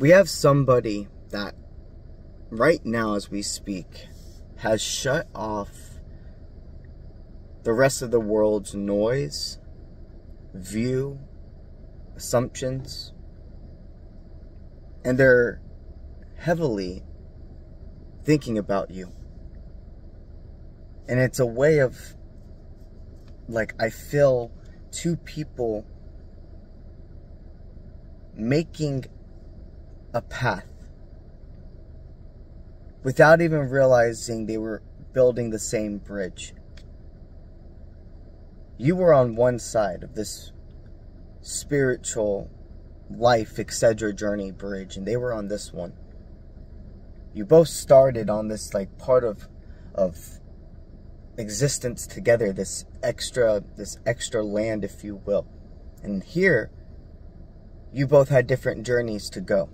We have somebody that right now as we speak has shut off the rest of the world's noise, view, assumptions, and they're heavily thinking about you. And it's a way of, like, I feel two people making a path without even realizing they were building the same bridge. You were on one side of this spiritual life, etc. journey bridge, and they were on this one. You both started on this, like, part of existence together, this extra land, if you will. And here, you both had different journeys to go.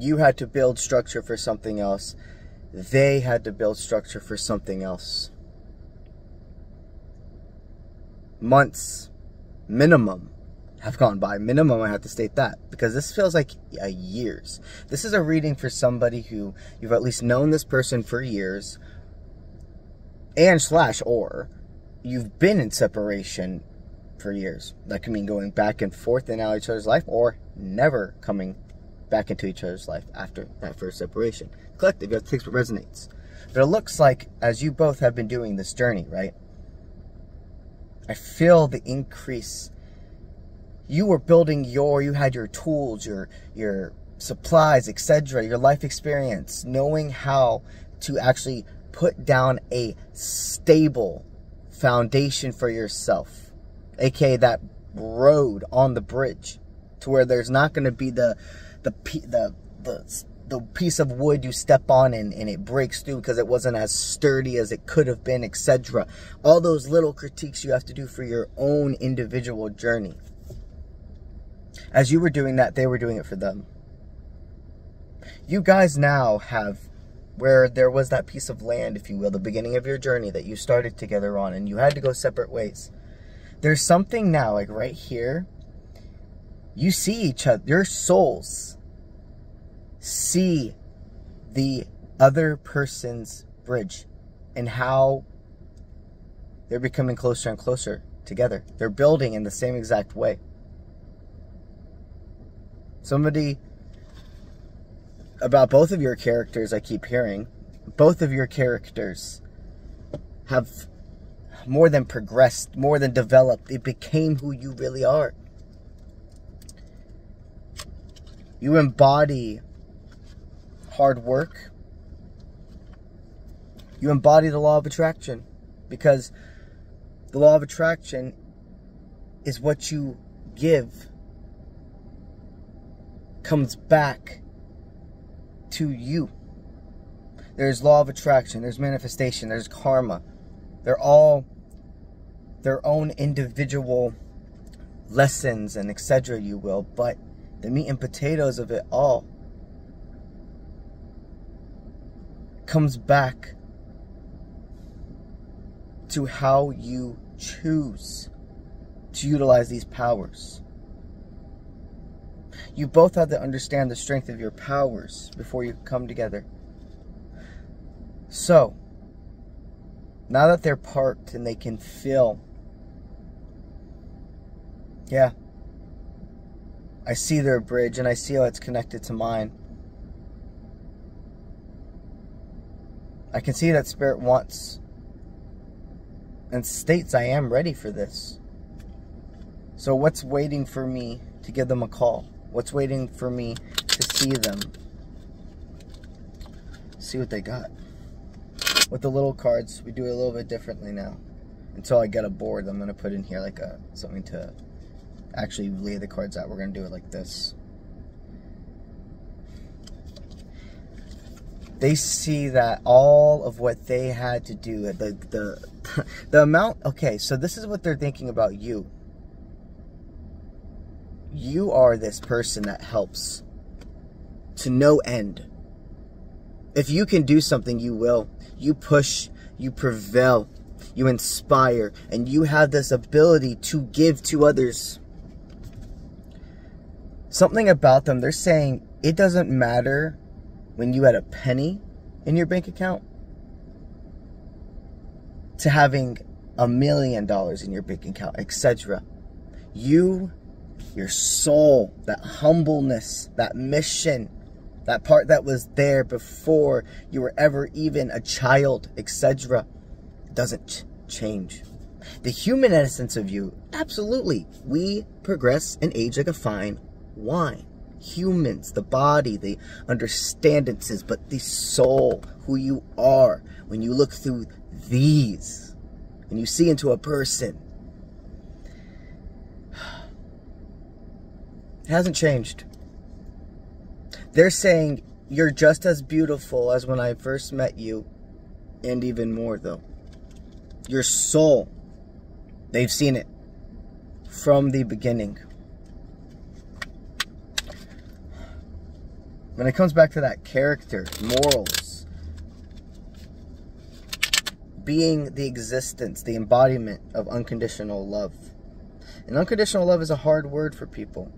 You had to build structure for something else. They had to build structure for something else. Months, minimum, have gone by. Minimum, I have to state that, because this feels like years. This is a reading for somebody who you've at least known this person for years, and or you've been in separation for years. That can mean going back and forth in each other's life, or never coming back into each other's life after that first separation. Collective, you have to take what resonates. But it looks like, as you both have been doing this journey, right? I feel the increase. You were building you had your tools, your supplies, etc., your life experience, knowing how to actually put down a stable foundation for yourself, aka that road on the bridge, to where there's not going to be the piece of wood you step on and it breaks through because it wasn't as sturdy as it could have been, etc. All those little critiques you have to do for your own individual journey. As you were doing that, they were doing it for them. You guys now have, where there was that piece of land, if you will, the beginning of your journey that you started together on, and you had to go separate ways. There's something now, like right here, you see each other, your souls see the other person's bridge and how they're becoming closer and closer together. They're building in the same exact way. Somebody, about both of your characters, I keep hearing, both of your characters have more than progressed, more than developed. It became who you really are. You embody hard work. You embody the law of attraction, because the law of attraction is what you give comes back to you. There's law of attraction, there's manifestation, there's karma. They're all their own individual lessons and etc., you will, but the meat and potatoes of it all comes back to how you choose to utilize these powers. You both have to understand the strength of your powers before you come together. So, now that they're parked and they can feel, yeah, I see their bridge and I see how it's connected to mine. I can see that Spirit wants and states I am ready for this. So what's waiting for me to give them a call? What's waiting for me to see them? See what they got. With the little cards, we do it a little bit differently now. Until I get a board, I'm going to put in here like something to actually lay the cards out. We're going to do it like this. They see that all of what they had to do, the amount, okay, so this is what they're thinking about you. You are this person that helps to no end. If you can do something, you will. You push, you prevail, you inspire, and you have this ability to give to others. Something about them, they're saying it doesn't matter when you had a penny in your bank account to having $1 million in your bank account, etc. Your soul, that humbleness, that mission, that part that was there before you were ever even a child, etc., doesn't change. The human essence of you, absolutely. We progress and age like a fine wine. Humans, the body, the understandances, but the soul, who you are, when you look through these, when you see into a person, it hasn't changed. They're saying you're just as beautiful as when I first met you, and even more though. Your soul, they've seen it from the beginning. When it comes back to that character, morals, being the existence, the embodiment of unconditional love. And unconditional love is a hard word for people.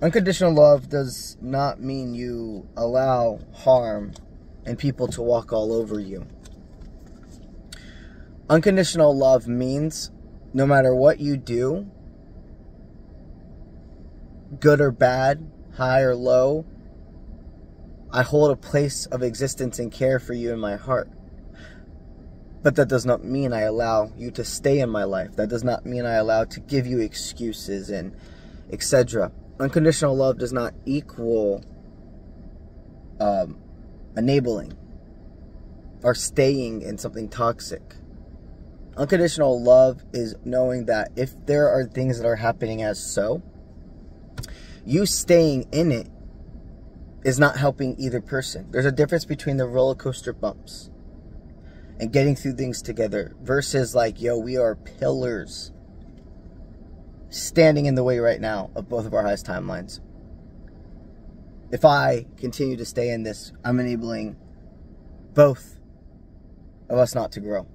Unconditional love does not mean you allow harm and people to walk all over you. Unconditional love means no matter what you do, good or bad, high or low, I hold a place of existence and care for you in my heart. But that does not mean I allow you to stay in my life. That does not mean I allow to give you excuses and etc. Unconditional love does not equal enabling or staying in something toxic. Unconditional love is knowing that if there are things that are happening as so, you staying in it is not helping either person. There's a difference between the roller coaster bumps and getting through things together versus like, yo, we are pillars standing in the way right now of both of our highest timelines. If I continue to stay in this, I'm enabling both of us not to grow.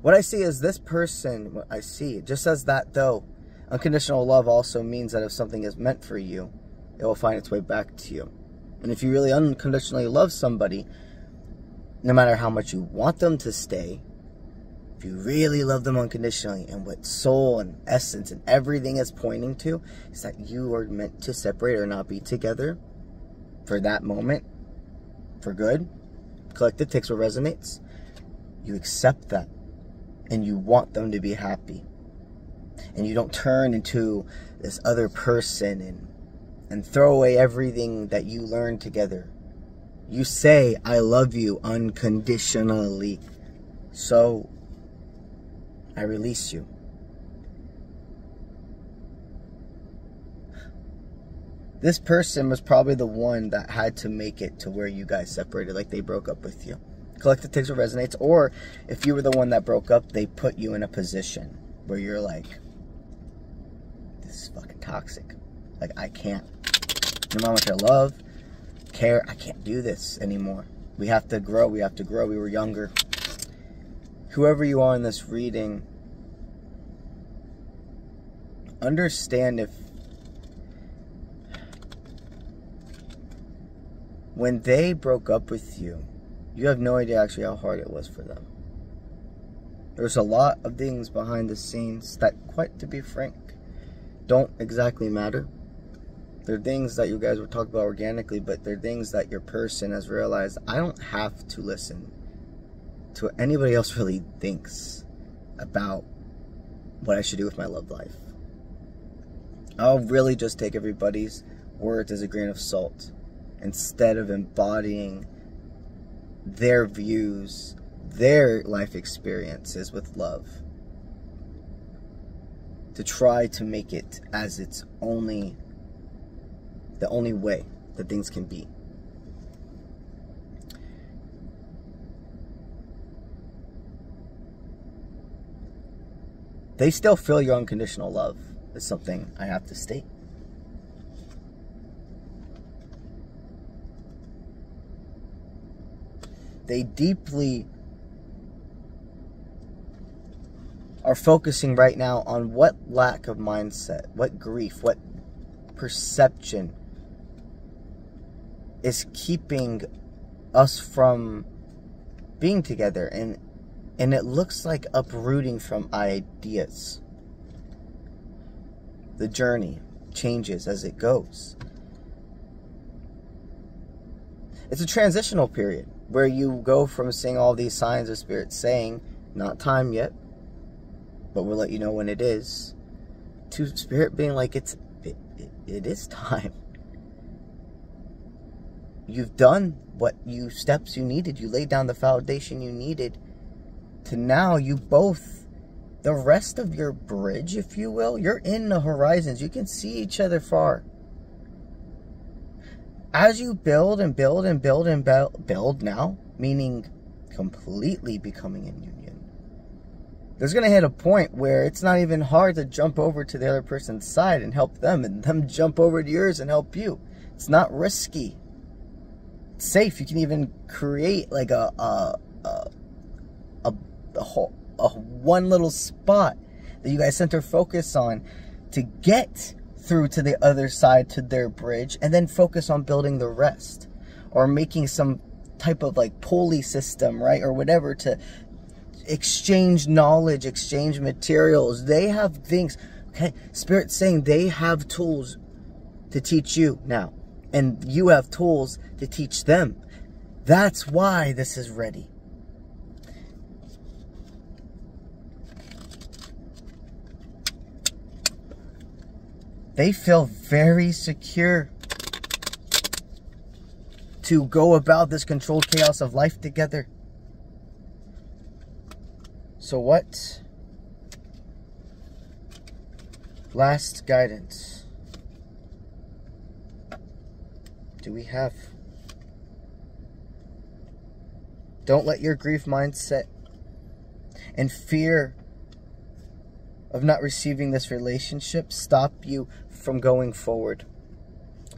What I see is this person, what I see, just as that though, unconditional love also means that if something is meant for you, it will find its way back to you. And if you really unconditionally love somebody, no matter how much you want them to stay, if you really love them unconditionally, and what soul and essence and everything is pointing to is that you are meant to separate or not be together for that moment, for good. Collective takes what resonates. You accept that, and you want them to be happy. And you don't turn into this other person and throw away everything that you learned together. You say, I love you unconditionally. So, I release you. This person was probably the one that had to make it to where you guys separated, like they broke up with you. Collective takes what resonates. Or, if you were the one that broke up, they put you in a position where you're like, this is fucking toxic. Like, I can't. No matter how much I love, care, I can't do this anymore. We have to grow. We have to grow. We were younger. Whoever you are in this reading, understand if when they broke up with you, you have no idea actually how hard it was for them. There's a lot of things behind the scenes that, quite to be frank, don't exactly matter. They're things that you guys would talk about organically, but they're things that your person has realized, I don't have to listen to what anybody else really thinks about what I should do with my love life. I'll really just take everybody's words as a grain of salt instead of embodying their views, their life experiences with love, to try to make it as its only, the only way that things can be. They still feel your unconditional love, is something I have to state. They deeply are focusing right now on what lack of mindset, what grief, what perception is keeping us from being together. And it looks like uprooting from ideas. The journey changes as it goes. It's a transitional period where you go from seeing all these signs of Spirit saying, not time yet, but we'll let you know when it is, to Spirit being like, it is time. You've done what steps you needed. You laid down the foundation you needed. To now, you both, the rest of your bridge, if you will, you're in the horizons. You can see each other far. As you build and build and build and build now, meaning completely becoming in union, there's going to hit a point where it's not even hard to jump over to the other person's side and help them, and them jump over to yours and help you. It's not risky. It's safe. You can even create like a one little spot that you guys center focus on to get through to the other side to their bridge, and then focus on building the rest, or making some type of like pulley system, right, or whatever, to exchange knowledge, exchange materials. They have things, okay? Spirit's saying they have tools to teach you now, and you have tools to teach them. That's why this is ready. They feel very secure to go about this controlled chaos of life together. So what last guidance do we have? Don't let your grief mindset and fear of not receiving this relationship stop you from going forward.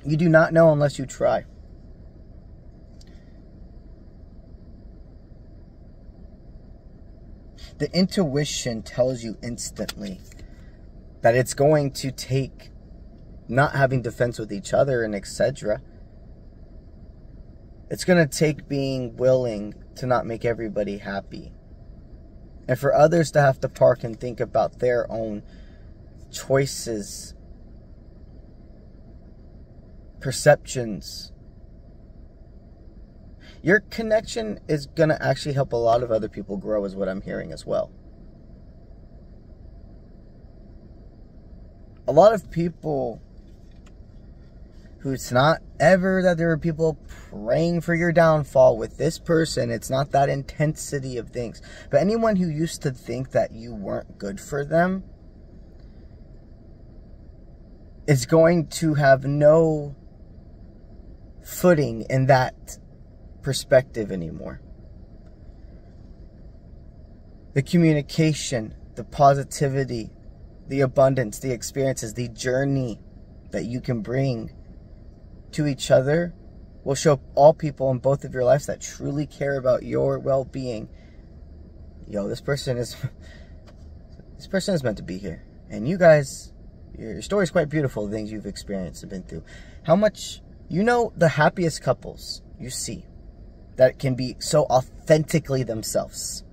You do not know unless you try. The intuition tells you instantly that it's going to take not having defense with each other and etc. It's going to take being willing to not make everybody happy. And for others to have to park and think about their own choices, perceptions. Your connection is going to actually help a lot of other people grow, is what I'm hearing as well. A lot of people who, it's not ever that there are people praying for your downfall with this person. It's not that intensity of things. But anyone who used to think that you weren't good for them is going to have no footing in that perspective anymore. The communication, the positivity, the abundance, the experiences, the journey that you can bring to each other will show all people in both of your lives that truly care about your well-being. Yo, this person is meant to be here. And you guys, your story is quite beautiful, the things you've experienced and been through. How much, you know, the happiest couples you see that can be so authentically themselves.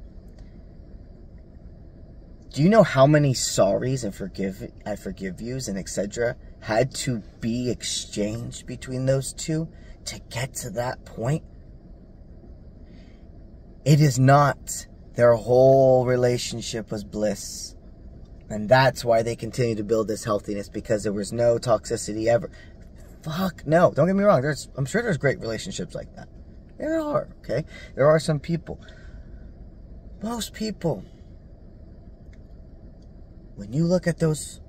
Do you know how many sorries and I forgive yous and etc. had to be exchanged between those two to get to that point? It is not their whole relationship was bliss. And that's why they continue to build this healthiness, because there was no toxicity ever. Fuck no. Don't get me wrong. I'm sure there's great relationships like that. There are, okay? There are some people. Most people, when you look at those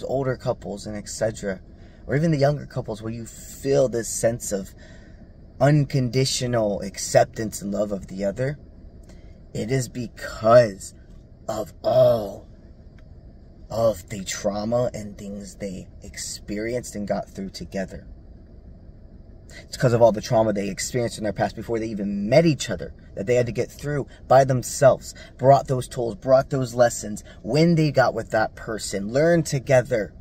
older couples and etc., or even the younger couples where you feel this sense of unconditional acceptance and love of the other, it is because of all of the trauma and things they experienced and got through together. It's because of all the trauma they experienced in their past before they even met each other, that they had to get through by themselves, brought those tools, brought those lessons when they got with that person, learned together,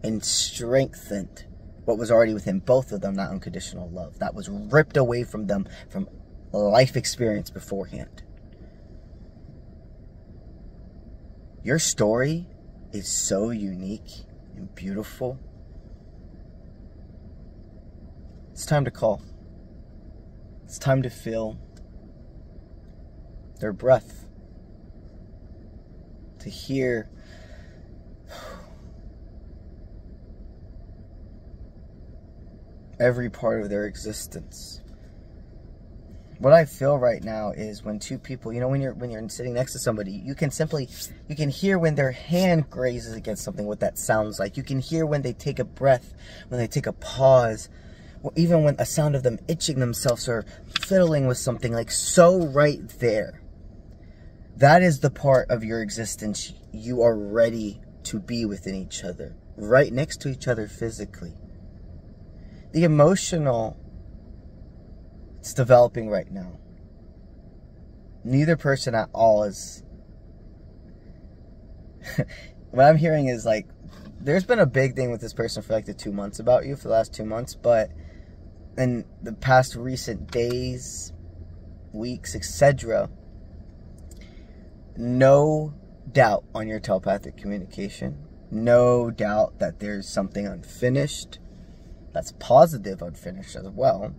and strengthened what was already within both of them, that unconditional love that was ripped away from them from life experience beforehand. Your story is so unique and beautiful. It's time to call. It's time to feel their breath. To hear every part of their existence. What I feel right now is when two people, you know, when you're sitting next to somebody, you can hear when their hand grazes against something, what that sounds like. You can hear when they take a breath, when they take a pause, or even when a sound of them itching themselves or fiddling with something, like so right there. That is the part of your existence you are ready to be within each other, right next to each other physically. The emotional, it's developing right now. Neither person at all is... What I'm hearing is like, there's been a big thing with this person for like the 2 months about you, for the last 2 months, but in the past recent days, weeks, etc., no doubt on your telepathic communication. No doubt that there's something unfinished. That's positive unfinished as well.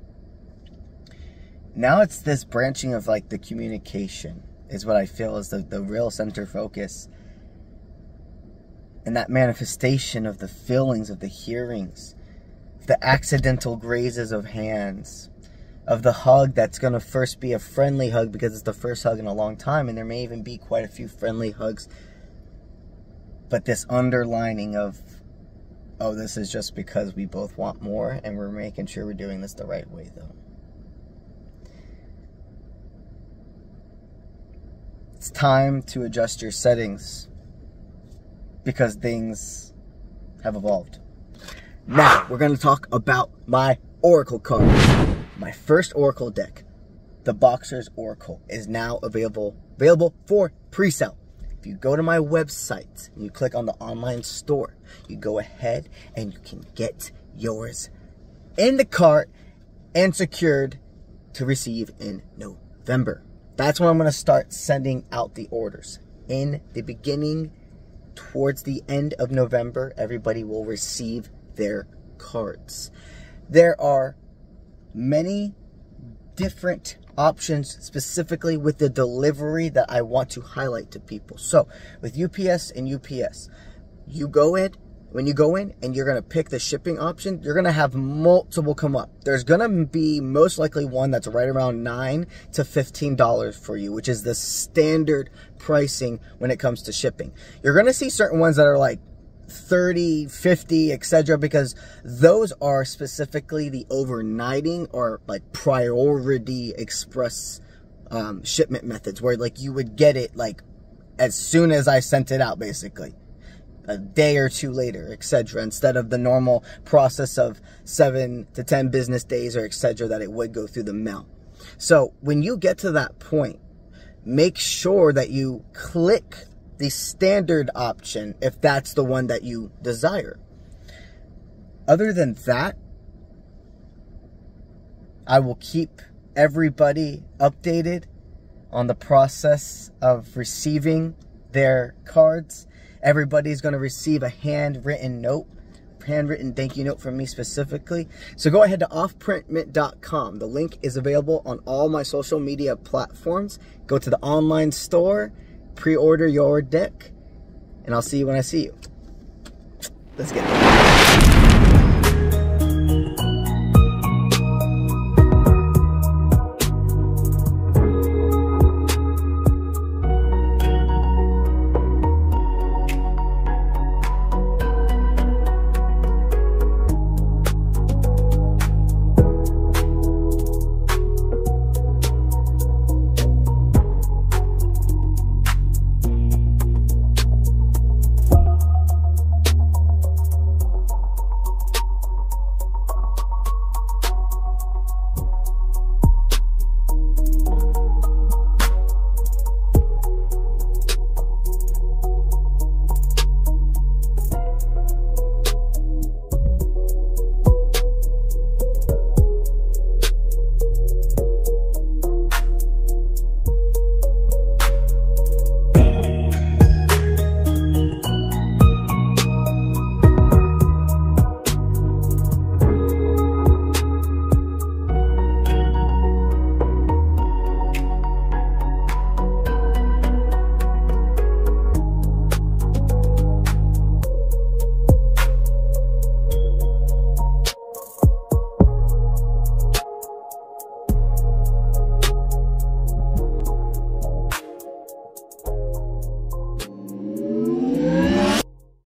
Now it's this branching of like the communication is what I feel is the real center focus. And that manifestation of the feelings, of the hearings, the accidental grazes of hands, of the hug that's going to first be a friendly hug because it's the first hug in a long time, and there may even be quite a few friendly hugs. But this underlining of, oh, this is just because we both want more and we're making sure we're doing this the right way, though. It's time to adjust your settings because things have evolved. Now, we're going to talk about my Oracle cards. My first Oracle deck, the Boxer's Oracle, is now available for pre-sale. If you go to my website and you click on the online store, you go ahead and you can get yours in the cart and secured to receive in November. That's when I'm going to start sending out the orders. In the beginning, towards the end of November, everybody will receive their cards. There are many different options specifically with the delivery that I want to highlight to people. So with UPS and UPS, when you go in and you're going to pick the shipping option, you're going to have multiple come up. There's going to be most likely one that's right around $9 to $15 for you, which is the standard pricing when it comes to shipping. You're going to see certain ones that are like 30, 50, etc., because those are specifically the overnighting or like priority express shipment methods, where like you would get it like as soon as I sent it out, basically a day or two later, etc., instead of the normal process of 7 to 10 business days or etc. that it would go through the mail. So when you get to that point, make sure that you click the standard option if that's the one that you desire. Other than that, I will keep everybody updated on the process of receiving their cards. Everybody's going to receive a handwritten thank you note from me specifically. So go ahead to offprintmint.com. The link is available on all my social media platforms. Go to the online store, pre-order your deck, and I'll see you when I see you. Let's get it.